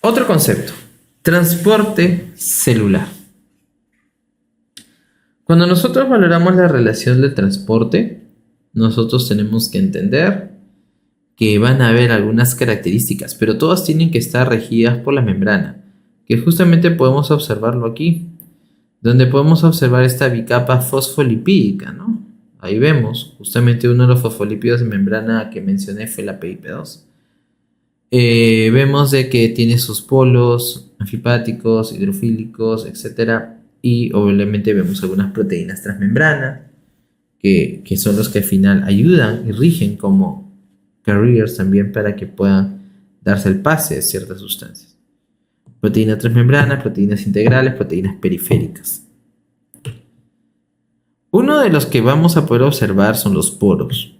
Otro concepto, transporte celular. Cuando nosotros valoramos la relación del transporte, nosotros tenemos que entender que van a haber algunas características, pero todas tienen que estar regidas por la membrana, que justamente podemos observarlo aquí, donde podemos observar esta bicapa fosfolipídica, ¿no? Ahí vemos, justamente uno de los fosfolípidos de membrana que mencioné fue la PIP2. Vemos de que tiene sus polos anfipáticos, hidrofílicos, etcétera, y obviamente vemos algunas proteínas transmembrana, que son los que al final ayudan y rigen como carriers también para que puedan darse el pase de ciertas sustancias. Proteínas transmembrana, proteínas integrales, proteínas periféricas. Uno de los que vamos a poder observar son los poros.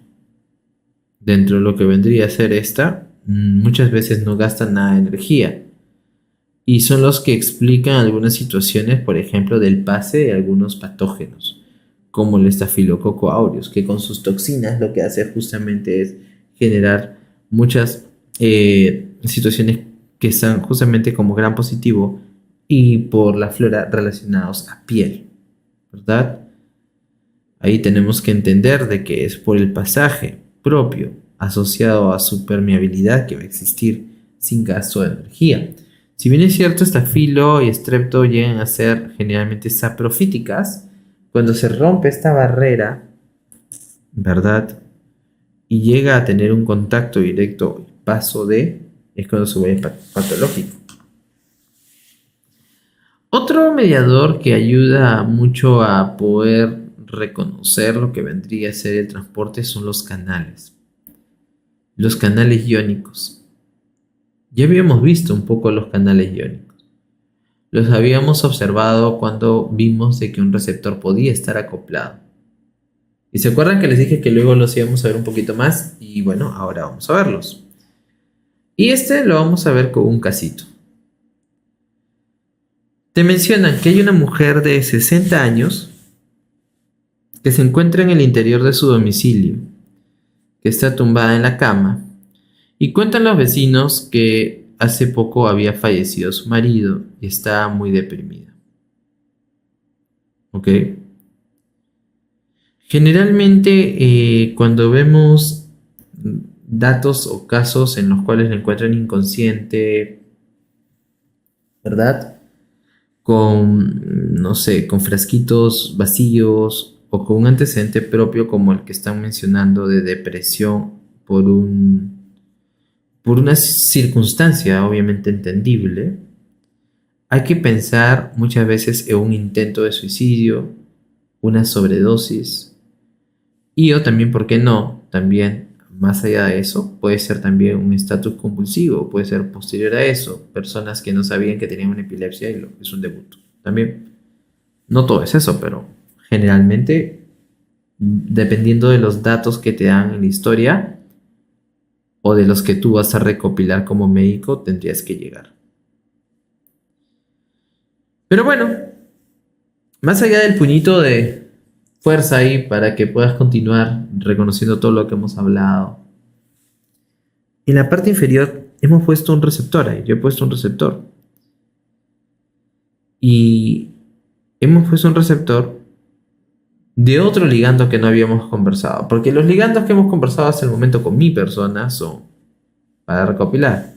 Dentro de lo que vendría a ser esta, muchas veces no gastan nada de energía. Y son los que explican algunas situaciones, por ejemplo, del pase de algunos patógenos, como el Staphylococcus aureus, que con sus toxinas lo que hace justamente es generar muchas situaciones que están justamente como gran positivo y por la flora relacionados a piel, ¿verdad? Ahí tenemos que entender de que es por el pasaje propio asociado a su permeabilidad que va a existir sin gasto de energía. Si bien es cierto, estafilo y estrepto llegan a ser generalmente saprofíticas, cuando se rompe esta barrera, ¿verdad? Y llega a tener un contacto directo, paso de, es cuando se vuelve patológico. Otro mediador que ayuda mucho a poder reconocer lo que vendría a ser el transporte son los canales. Los canales iónicos. Ya habíamos visto un poco los canales iónicos. Los habíamos observado cuando vimos de que un receptor podía estar acoplado. Y se acuerdan que les dije que luego los íbamos a ver un poquito más, y bueno, ahora vamos a verlos. Y este lo vamos a ver con un casito. Te mencionan que hay una mujer de 60 años que se encuentra en el interior de su domicilio, que está tumbada en la cama, y cuentan los vecinos que hace poco había fallecido su marido y está muy deprimida. ¿Ok? Generalmente cuando vemos datos o casos en los cuales la encuentran inconsciente, ¿verdad? Con, no sé, con frasquitos vacíos o con un antecedente propio como el que están mencionando de depresión por una circunstancia obviamente entendible, hay que pensar muchas veces en un intento de suicidio, una sobredosis y o también, ¿por qué no? También, más allá de eso, puede ser también un estatus convulsivo, puede ser posterior a eso, personas que no sabían que tenían una epilepsia y es un debut. También, no todo es eso, pero generalmente, dependiendo de los datos que te dan en la historia o de los que tú vas a recopilar como médico, tendrías que llegar. Pero bueno, más allá del puñito de fuerza ahí para que puedas continuar reconociendo todo lo que hemos hablado, en la parte inferior hemos puesto un receptor ahí, yo he puesto un receptor. Y hemos puesto un receptor de otro ligando que no habíamos conversado. Porque los ligandos que hemos conversado hasta el momento con mi persona son, para recopilar,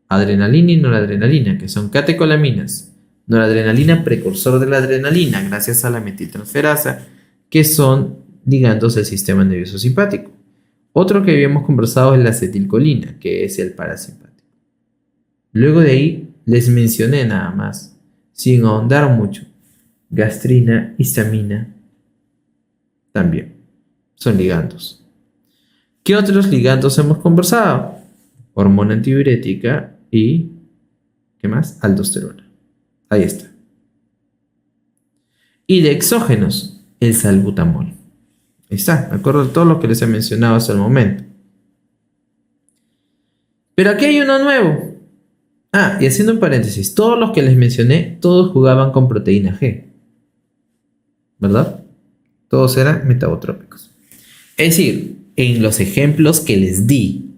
adrenalina y noradrenalina, que son catecolaminas. Noradrenalina, precursor de la adrenalina, gracias a la metiltransferasa, que son ligandos del sistema nervioso simpático. Otro que habíamos conversado es la acetilcolina, que es el parasimpático. Luego de ahí les mencioné nada más, sin ahondar mucho, gastrina, histamina, también son ligandos. ¿Qué otros ligandos hemos conversado? Hormona antidiurética y, ¿qué más? Aldosterona. Ahí está. Y de exógenos, el salbutamol. Ahí está, me acuerdo de todo lo que les he mencionado hasta el momento. Pero aquí hay uno nuevo. Ah, y haciendo un paréntesis, todos los que les mencioné, todos jugaban con proteína G, ¿verdad? Todos eran metabotrópicos. Es decir, en los ejemplos que les di,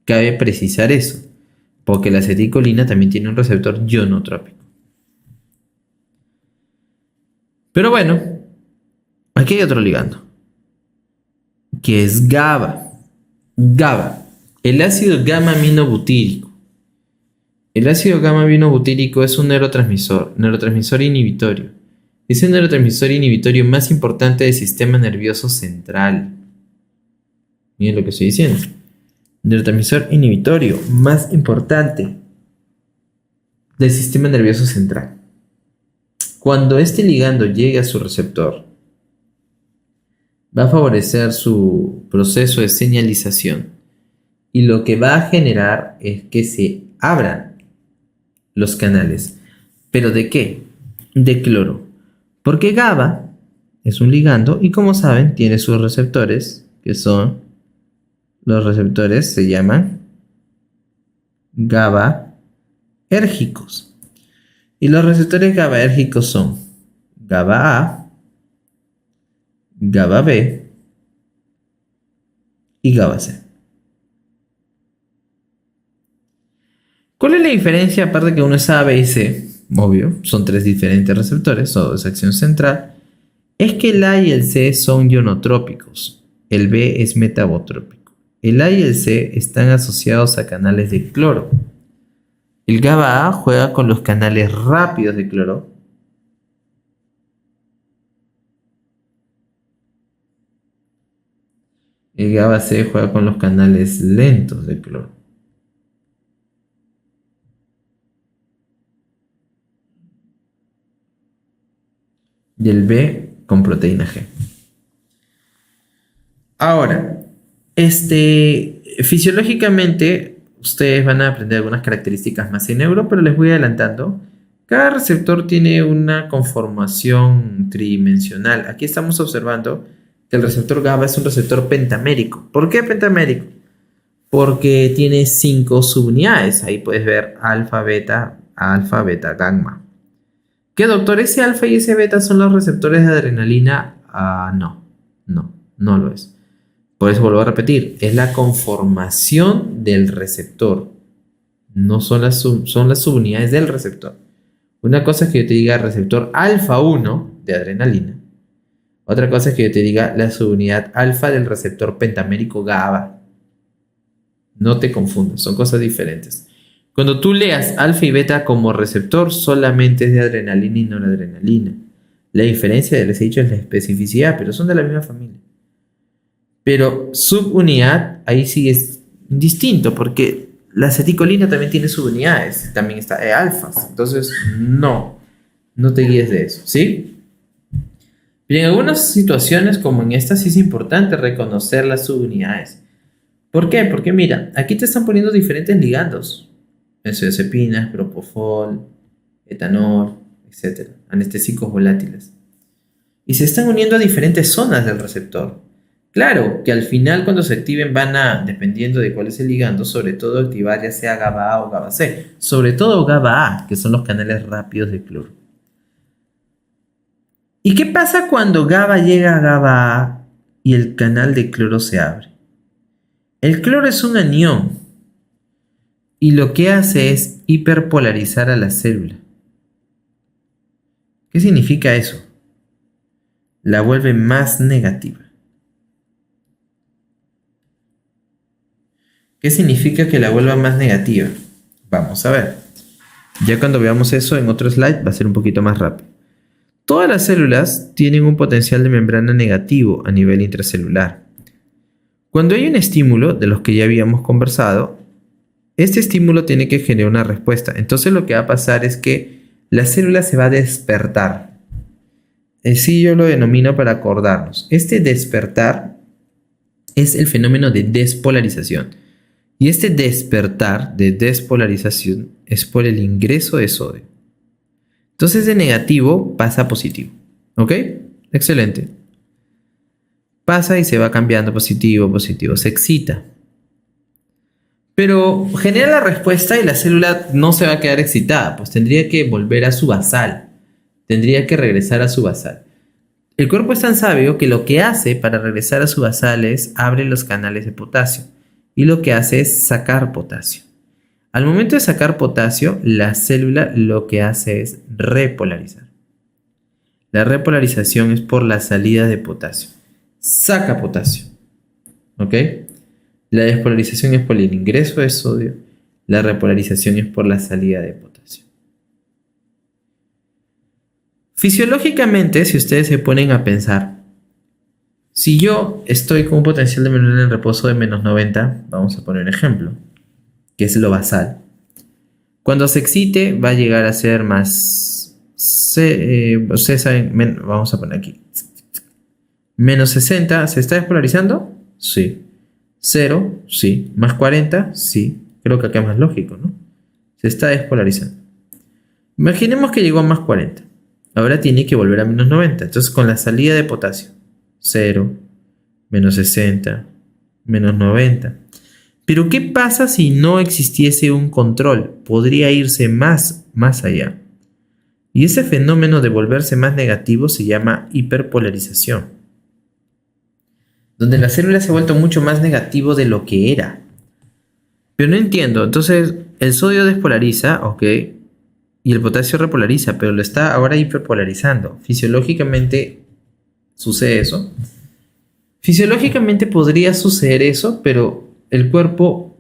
cabe precisar eso. porque la acetilcolina también tiene un receptor ionotrópico. Pero bueno, aquí hay otro ligando, que es GABA. GABA, el ácido gamma-aminobutírico. El ácido gamma-aminobutírico es un neurotransmisor inhibitorio. Es el neurotransmisor inhibitorio más importante del sistema nervioso central. Miren lo que estoy diciendo. Neurotransmisor inhibitorio más importante del sistema nervioso central. Cuando este ligando llegue a su receptor, va a favorecer su proceso de señalización y lo que va a generar es que se abran los canales. ¿Pero de qué? De cloro. Porque GABA es un ligando y, como saben, tiene sus receptores, que son los receptores, se llaman GABAérgicos. Y los receptores GABAérgicos son GABA A, GABA B y GABA C. ¿Cuál es la diferencia? Aparte que uno es A, B y C, obvio, son tres diferentes receptores, o de acción central, es que el A y el C son ionotrópicos, el B es metabotrópico. El A y el C están asociados a canales de cloro. El GABA A juega con los canales rápidos de cloro. El GABA C juega con los canales lentos de cloro. Y el B con proteína G. Ahora, fisiológicamente, ustedes van a aprender algunas características más en neuro, pero les voy adelantando. Cada receptor tiene una conformación tridimensional. Aquí estamos observando que el receptor GABA es un receptor pentamérico. ¿Por qué pentamérico? Porque tiene 5 subunidades. Ahí puedes ver alfa, beta, gamma. ¿Qué, doctor? ¿Ese alfa y ese beta son los receptores de adrenalina? No lo es. Por eso vuelvo a repetir, es la conformación del receptor. No son son las subunidades del receptor. Una cosa es que yo te diga receptor alfa 1 de adrenalina. Otra cosa es que yo te diga la subunidad alfa del receptor pentamérico GABA. No te confundas, son cosas diferentes. Cuando tú leas alfa y beta como receptor, solamente es de adrenalina y noradrenalina. La diferencia, les he dicho, es la especificidad, pero son de la misma familia. Pero subunidad, ahí sí es distinto, porque la acetilcolina también tiene subunidades, también está alfas. Entonces, no te guíes de eso, ¿sí? Pero en algunas situaciones, como en esta, sí es importante reconocer las subunidades. ¿Por qué? Porque mira, aquí te están poniendo diferentes ligandos. Benzodiazepinas, propofol, etanol, etc. Anestésicos volátiles. Y se están uniendo a diferentes zonas del receptor. Claro, que al final cuando se activen van a, dependiendo de cuál es el ligando, sobre todo activar ya sea GABA A o GABA C. Sobre todo GABA A, que son los canales rápidos de cloro. ¿Y qué pasa cuando GABA llega a GABA A y el canal de cloro se abre? El cloro es un anión y lo que hace es hiperpolarizar a la célula. ¿Qué significa eso? La vuelve más negativa. ¿Qué significa que la vuelva más negativa? Vamos a ver. Ya cuando veamos eso en otro slide va a ser un poquito más rápido. Todas las células tienen un potencial de membrana negativo a nivel intracelular. Cuando hay un estímulo, de los que ya habíamos conversado, este estímulo tiene que generar una respuesta. Entonces lo que va a pasar es que la célula se va a despertar. Así yo lo denomino para acordarnos. Este despertar es el fenómeno de despolarización. Y este despertar de despolarización es por el ingreso de sodio. Entonces de negativo pasa a positivo. ¿Ok? Excelente. Pasa y se va cambiando positivo, positivo. Se excita. Pero genera la respuesta y la célula no se va a quedar excitada. Pues tendría que volver a su basal. Tendría que regresar a su basal. El cuerpo es tan sabio que lo que hace para regresar a su basal es abre los canales de potasio. Y lo que hace es sacar potasio. Al momento de sacar potasio, la célula lo que hace es repolarizar. La repolarización es por la salida de potasio. Saca potasio. ¿Ok? La despolarización es por el ingreso de sodio. La repolarización es por la salida de potasio. Fisiológicamente, si ustedes se ponen a pensar, si yo estoy con un potencial de membrana en reposo de menos 90, vamos a poner un ejemplo, que es lo basal. Cuando se excite va a llegar a ser más... ustedes saben, vamos a poner aquí. Menos 60, ¿se está despolarizando? Sí. 0, sí. Más 40, sí. Creo que acá es más lógico, ¿no? Se está despolarizando. Imaginemos que llegó a más 40. Ahora tiene que volver a menos 90. Entonces con la salida de potasio. 0, menos 60, menos 90. Pero ¿qué pasa si no existiese un control? Podría irse más allá. Y ese fenómeno de volverse más negativo se llama hiperpolarización, donde la célula se ha vuelto mucho más negativo de lo que era. Pero no entiendo, entonces el sodio despolariza, ok, y el potasio repolariza, pero lo está ahora hiperpolarizando. Fisiológicamente sucede eso. Fisiológicamente podría suceder eso, pero el cuerpo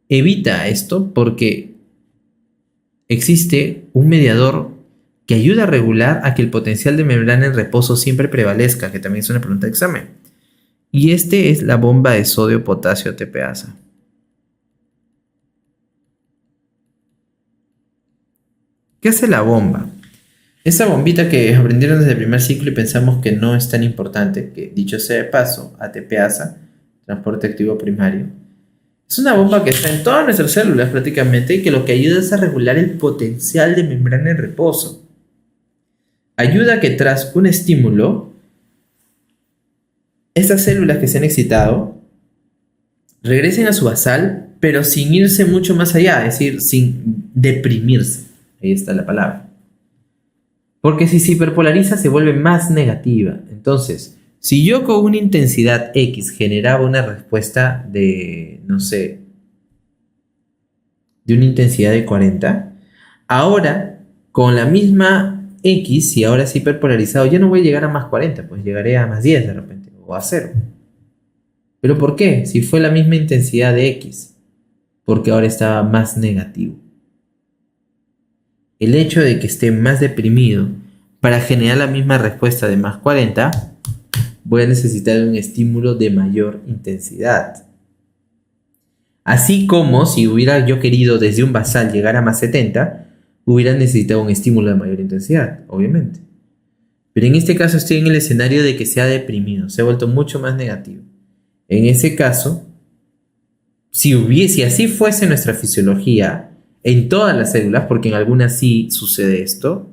evita esto porque existe un mediador que ayuda a regular a que el potencial de membrana en reposo siempre prevalezca, que también es una pregunta de examen. Y este es la bomba de sodio-potasio ATPasa. ¿Qué hace la bomba? Esa bombita que aprendieron desde el primer ciclo y pensamos que no es tan importante, que dicho sea de paso, ATPasa, transporte activo primario, es una bomba que está en todas nuestras células prácticamente y que lo que ayuda es a regular el potencial de membrana en reposo. Ayuda a que tras un estímulo, estas células que se han excitado regresen a su basal, pero sin irse mucho más allá, es decir, sin deprimirse. Ahí está la palabra. Porque si se hiperpolariza se vuelve más negativa. Entonces, si yo con una intensidad X generaba una respuesta de, no sé, de una intensidad de 40, ahora con la misma X, si ahora es hiperpolarizado, ya no voy a llegar a más 40, pues llegaré a más 10 de repente, o a 0. ¿Pero por qué? Si fue la misma intensidad de X, porque ahora estaba más negativo. El hecho de que esté más deprimido para generar la misma respuesta de más 40, voy a necesitar un estímulo de mayor intensidad. Así como si hubiera yo querido desde un basal llegar a más 70, hubiera necesitado un estímulo de mayor intensidad, obviamente. Pero en este caso estoy en el escenario de que se ha deprimido, se ha vuelto mucho más negativo. En ese caso, si así fuese nuestra fisiología, en todas las células, porque en algunas sí sucede esto,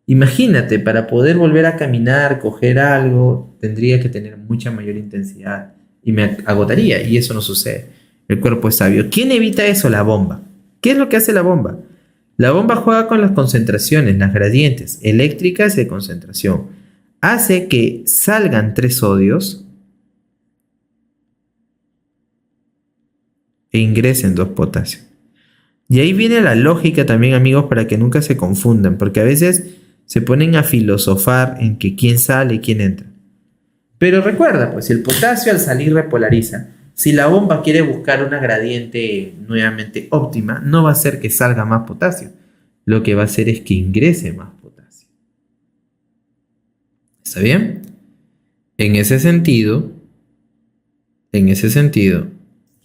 imagínate, para poder volver a caminar, coger algo, tendría que tener mucha mayor intensidad y me agotaría, y eso no sucede. El cuerpo es sabio. ¿Quién evita eso? La bomba. ¿Qué es lo que hace la bomba? La bomba juega con las concentraciones, las gradientes eléctricas de concentración. Hace que salgan 3 sodios e ingresen 2 potasios. Y ahí viene la lógica también, amigos, para que nunca se confundan, porque a veces se ponen a filosofar en que quién sale y quién entra. Pero recuerda, pues si el potasio al salir repolariza, si la bomba quiere buscar una gradiente nuevamente óptima, no va a ser que salga más potasio, lo que va a hacer es que ingrese más potasio. ¿Está bien? En ese sentido,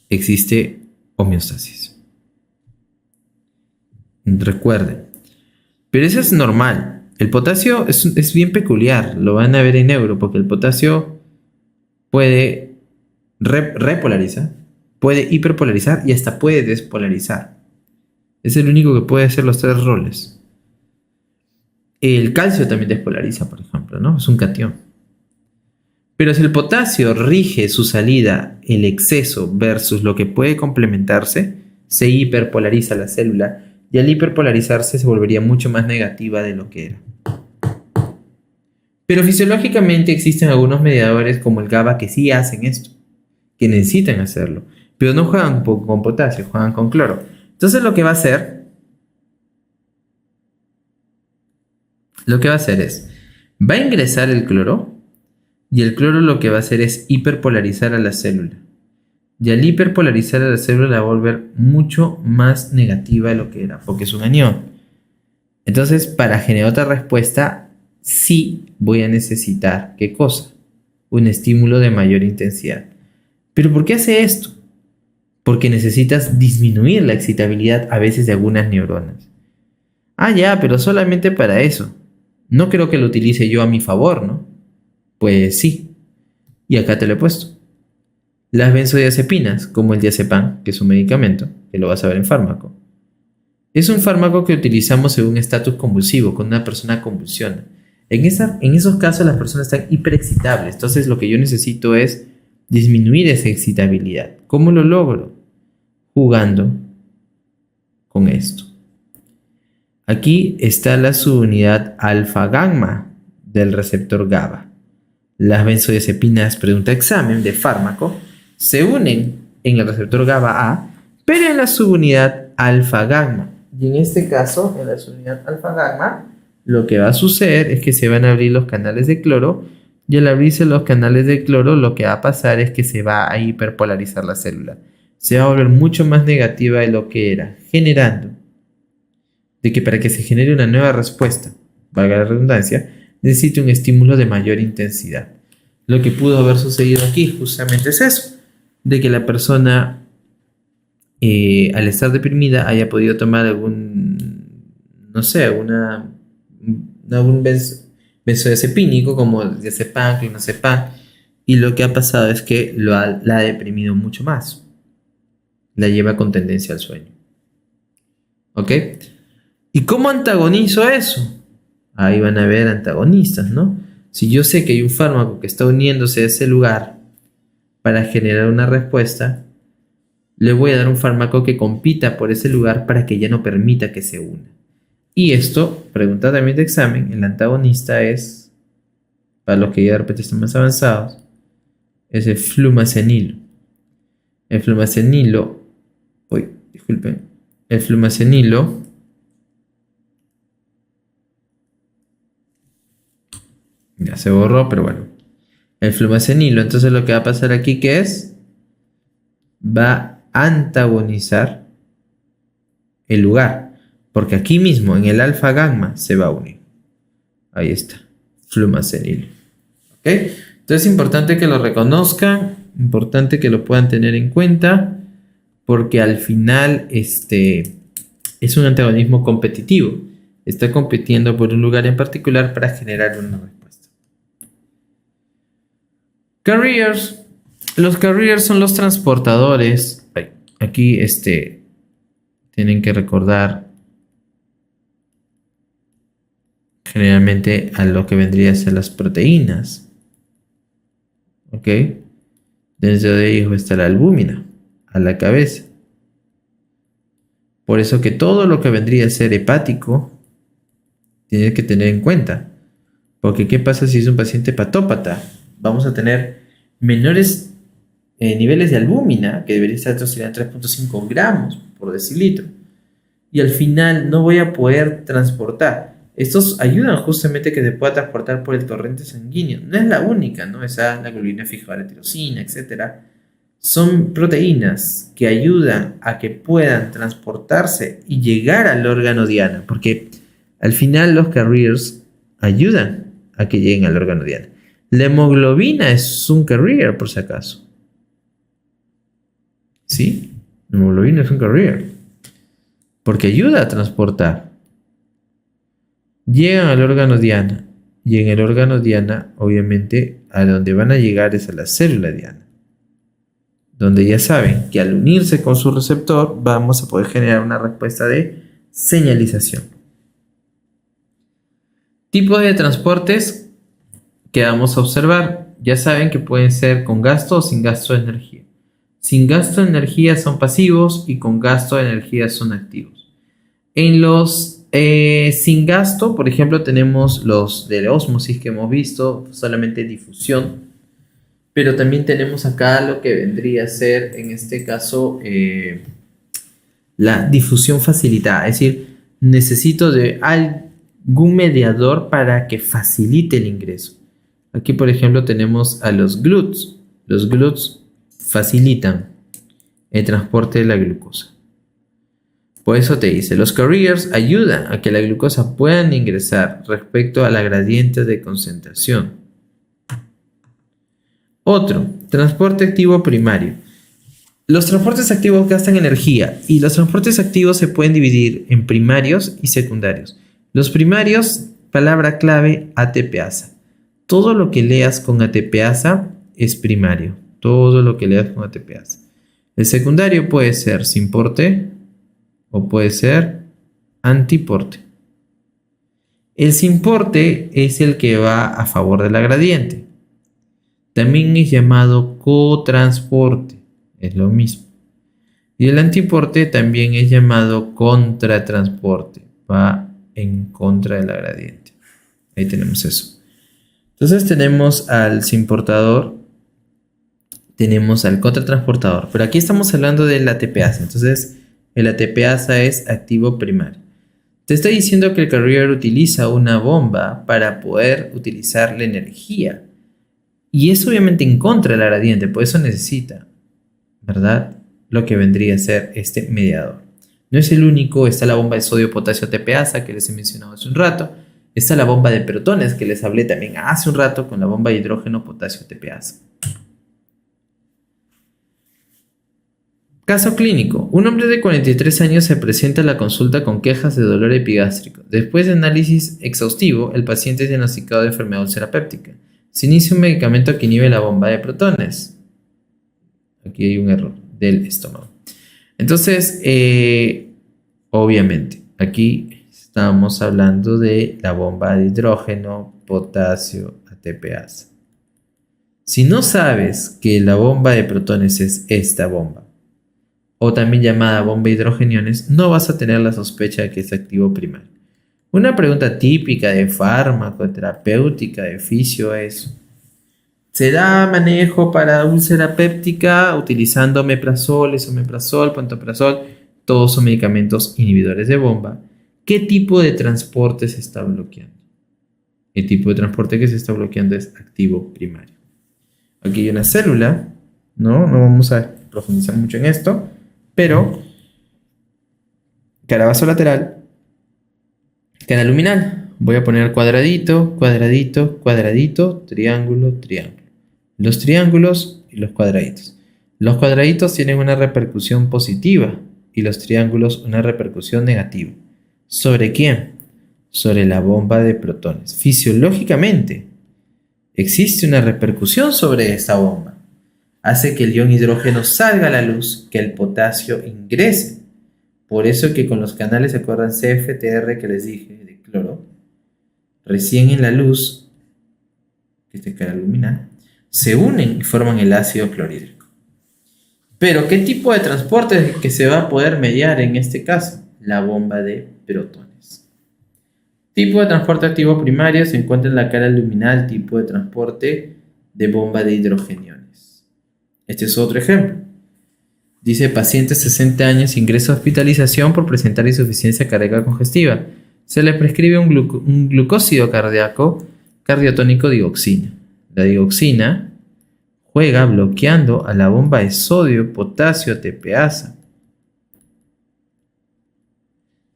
existe homeostasis. Recuerden. Pero eso es normal. El potasio es bien peculiar. Lo van a ver en neuro. Porque el potasio puede repolarizar. Puede hiperpolarizar. Y hasta puede despolarizar. Es el único que puede hacer los 3 roles. El calcio también despolariza, por ejemplo, ¿no? Es un catión. Pero si el potasio rige su salida, el exceso versus lo que puede complementarse, se hiperpolariza la célula. Y al hiperpolarizarse se volvería mucho más negativa de lo que era. Pero fisiológicamente existen algunos mediadores como el GABA que sí hacen esto, que necesitan hacerlo. Pero no juegan con potasio, juegan con cloro. Entonces lo que va a hacer es, va a ingresar el cloro y el cloro lo que va a hacer es hiperpolarizar a la célula. Y al hiperpolarizar a la célula la va a volver mucho más negativa de lo que era, porque es un anión. Entonces, para generar otra respuesta, sí voy a necesitar, ¿qué cosa? Un estímulo de mayor intensidad. ¿Pero por qué hace esto? Porque necesitas disminuir la excitabilidad a veces de algunas neuronas. Ah, ya, pero solamente para eso. No creo que lo utilice yo a mi favor, ¿no? Pues sí. Y acá te lo he puesto. Las benzodiazepinas, como el diazepam, que es un medicamento, que lo vas a ver en fármaco. Es un fármaco que utilizamos según estatus convulsivo, cuando una persona convulsiona. En esos casos las personas están hiperexcitables, entonces lo que yo necesito es disminuir esa excitabilidad. ¿Cómo lo logro? Jugando con esto. Aquí está la subunidad alfa-gamma del receptor GABA. Las benzodiazepinas, pregunta examen de fármaco, se unen en el receptor GABA-A, pero en la subunidad alfa-gamma. Y en este caso, en la subunidad alfa-gamma, lo que va a suceder es que se van a abrir los canales de cloro, y al abrirse los canales de cloro, lo que va a pasar es que se va a hiperpolarizar la célula. Se va a volver mucho más negativa de lo que era, generando de que para que se genere una nueva respuesta, valga la redundancia, necesita un estímulo de mayor intensidad. Lo que pudo haber sucedido aquí justamente es eso, de que la persona al estar deprimida haya podido tomar algún benzodiazepínico como diazepam, clonazepam, y lo que ha pasado es que la ha deprimido mucho más, la lleva con tendencia al sueño. ¿Ok? ¿Y cómo antagonizo eso? Ahí van a ver antagonistas, ¿no? Si yo sé que hay un fármaco que está uniéndose a ese lugar para generar una respuesta, le voy a dar un fármaco que compita por ese lugar para que ya no permita que se una. Y esto, pregunta también de examen, el antagonista es, para los que ya de repente están más avanzados, es el flumazenilo. El flumazenilo ya se borró, pero bueno. El flumazenilo, entonces lo que va a pasar aquí, ¿qué es? Va a antagonizar el lugar. Porque aquí mismo, en el alfa-gamma, se va a unir. Ahí está. Flumazenilo. ¿Ok? Entonces es importante que lo reconozcan. Importante que lo puedan tener en cuenta. Porque al final, es un antagonismo competitivo. Está compitiendo por un lugar en particular para generar una respuesta. Carriers. Los carriers son los transportadores. Aquí tienen que recordar generalmente a lo que vendría a ser las proteínas. ¿Ok? Dentro de ellos está la albúmina, a la cabeza. Por eso que todo lo que vendría a ser hepático tiene que tener en cuenta. Porque ¿qué pasa si es un paciente hepatópata? Vamos a tener menores niveles de albúmina, que debería estar en 3.5 gramos por decilitro. Y al final no voy a poder transportar. Estos ayudan justamente a que se pueda transportar por el torrente sanguíneo. No es la única, ¿no? Esa la globulina fija, la tirosina, etc. Son proteínas que ayudan a que puedan transportarse y llegar al órgano diana. Porque al final los carriers ayudan a que lleguen al órgano diana. La hemoglobina es un carrier, por si acaso. ¿Sí? La hemoglobina es un carrier. Porque ayuda a transportar. Llegan al órgano diana. Y en el órgano diana, obviamente, a donde van a llegar es a la célula diana. Donde ya saben que al unirse con su receptor, vamos a poder generar una respuesta de señalización. Tipos de transportes que vamos a observar. Ya saben que pueden ser con gasto o sin gasto de energía. Sin gasto de energía son pasivos y con gasto de energía son activos. En los sin gasto, por ejemplo, tenemos los de la ósmosis que hemos visto, solamente difusión. Pero también tenemos acá lo que vendría a ser, en este caso, la difusión facilitada. Es decir, necesito de algún mediador para que facilite el ingreso. Aquí, por ejemplo, tenemos a los GLUTs. Los GLUTs facilitan el transporte de la glucosa. Por eso te dice, los carriers ayudan a que la glucosa pueda ingresar respecto a la gradiente de concentración. Otro, transporte activo primario. Los transportes activos gastan energía y los transportes activos se pueden dividir en primarios y secundarios. Los primarios, palabra clave, ATPasa. Todo lo que leas con ATPasa es primario. Todo lo que leas con ATPasa. El secundario puede ser sin porte o puede ser antiporte. El sin porte es el que va a favor de la gradiente. También es llamado cotransporte, es lo mismo. Y el antiporte también es llamado contratransporte, va en contra de la gradiente. Ahí tenemos eso. Entonces tenemos al sin portador, tenemos al contratransportador, pero aquí estamos hablando del ATPasa. Entonces el ATPasa es activo primario. Te está diciendo que el carrier utiliza una bomba para poder utilizar la energía. Y es obviamente en contra de la gradiente, por eso necesita, ¿verdad? Lo que vendría a ser este mediador. No es el único, está la bomba de sodio-potasio ATPasa que les he mencionado hace un rato. Está la bomba de protones que les hablé también hace un rato con la bomba de hidrógeno-potasio ATPasa. Caso clínico. Un hombre de 43 años se presenta a la consulta con quejas de dolor epigástrico. Después de análisis exhaustivo, el paciente es diagnosticado de enfermedad úlcera péptica. Se inicia un medicamento que inhibe la bomba de protones. Aquí hay un error del estómago. Entonces, obviamente, aquí estamos hablando de la bomba de hidrógeno, potasio, ATPasa. Si no sabes que la bomba de protones es esta bomba, o también llamada bomba de hidrogeniones, no vas a tener la sospecha de que es activo primario. Una pregunta típica de fármaco, terapéutica, de fisio es: ¿se da manejo para úlcera péptica utilizando omeprazol, esomeprazol, pantoprazol? Todos son medicamentos inhibidores de bomba. ¿Qué tipo de transporte se está bloqueando? El tipo de transporte que se está bloqueando es activo primario. Aquí hay una célula, no vamos a profundizar mucho en esto, pero cara vasolateral, cara luminal. Voy a poner cuadradito, cuadradito, cuadradito, triángulo, triángulo. Los triángulos y los cuadraditos. Los cuadraditos tienen una repercusión positiva y los triángulos una repercusión negativa. ¿Sobre quién? Sobre la bomba de protones. Fisiológicamente existe una repercusión sobre esta bomba. Hace que el ion hidrógeno salga a la luz, que el potasio ingrese. Por eso que con los canales, ¿se acuerdan? CFTR que les dije, de cloro, recién en la luz, que es de cara luminal, se unen y forman el ácido clorhídrico. Pero, ¿qué tipo de transporte es que se va a poder mediar en este caso? La bomba de protones. Tipo de transporte activo primario se encuentra en la cara luminal, tipo de transporte de bomba de hidrogeniones. Este es otro ejemplo. Dice: paciente 60 años ingresa a hospitalización por presentar insuficiencia cardíaca congestiva. Se le prescribe un glucósido cardíaco cardiotónico digoxina. La digoxina juega bloqueando a la bomba de sodio, potasio, ATPasa.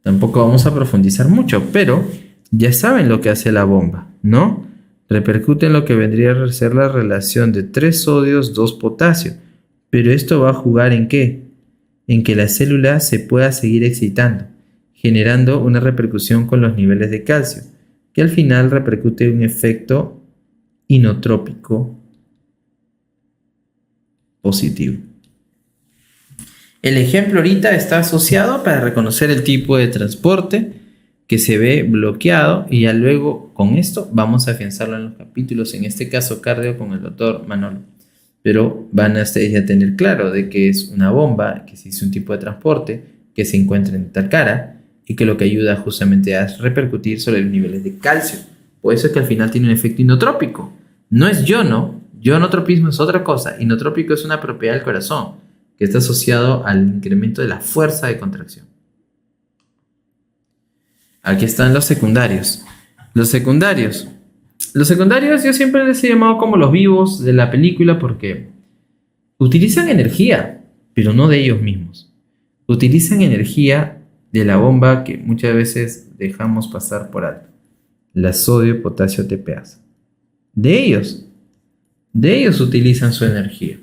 Tampoco vamos a profundizar mucho, pero ya saben lo que hace la bomba, ¿no? Repercute en lo que vendría a ser la relación de 3 sodios, 2 potasio. Pero esto va a jugar ¿en qué? En que la célula se pueda seguir excitando, generando una repercusión con los niveles de calcio, que al final repercute en un efecto inotrópico positivo. El ejemplo ahorita está asociado para reconocer el tipo de transporte que se ve bloqueado, y ya luego con esto vamos a afianzarlo en los capítulos, en este caso cardio con el doctor Manolo. Pero van a ustedes ya tener claro de que es una bomba, que existe un tipo de transporte que se encuentra en tal cara y que lo que ayuda justamente a repercutir sobre los niveles de calcio. Por eso es que al final tiene un efecto inotrópico. No es iono, Ionotropismo es otra cosa. Inotrópico es una propiedad del corazón que está asociado al incremento de la fuerza de contracción. Aquí están los secundarios. Los secundarios. Los secundarios yo siempre les he llamado como los vivos de la película porque utilizan energía, pero no de ellos mismos. Utilizan energía de la bomba que muchas veces dejamos pasar por alto. La sodio, potasio, ATPase. De ellos utilizan su energía.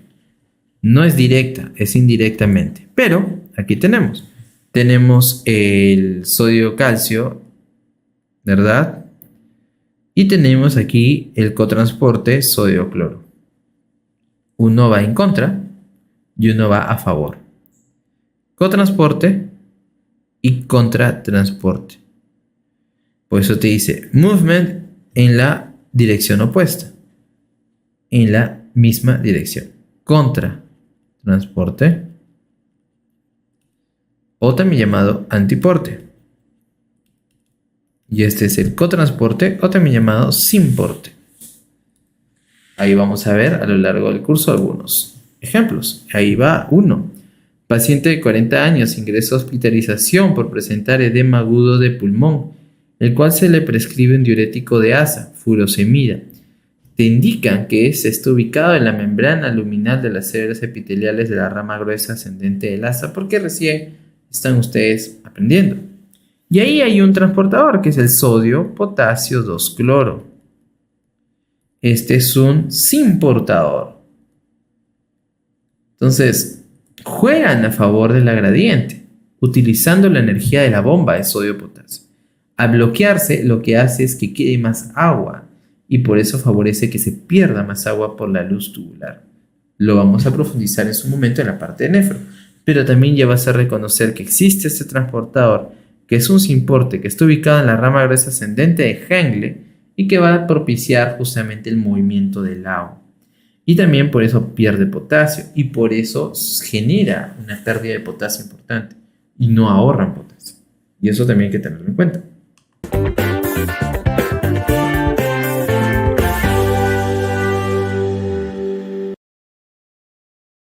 No es directa, es indirectamente. Pero aquí tenemos el sodio calcio, ¿verdad? Y tenemos aquí el cotransporte sodio-cloro. Uno va en contra y uno va a favor. Cotransporte y contratransporte. Por eso te dice movement en la dirección opuesta. En la misma dirección. Contratransporte. O también llamado antiporte. Y este es el cotransporte o también llamado simporte. Ahí vamos a ver a lo largo del curso algunos ejemplos. Ahí va uno. Paciente de 40 años ingresa a hospitalización por presentar edema agudo de pulmón, el cual se le prescribe un diurético de asa, furosemida. Te indican que está ubicado en la membrana luminal de las células epiteliales de la rama gruesa ascendente del asa, porque recién están ustedes aprendiendo. Y ahí hay un transportador que es el sodio, potasio, 2-cloro. Este es un simportador. Entonces, juegan a favor de la gradiente, utilizando la energía de la bomba de sodio-potasio. Al bloquearse, lo que hace es que quede más agua y por eso favorece que se pierda más agua por la luz tubular. Lo vamos a profundizar en su momento en la parte de nefro, pero también ya vas a reconocer que existe este transportador, que es un simporte que está ubicado en la rama gruesa ascendente de Henle y que va a propiciar justamente el movimiento del agua. Y también por eso pierde potasio y por eso genera una pérdida de potasio importante y no ahorran potasio. Y eso también hay que tenerlo en cuenta.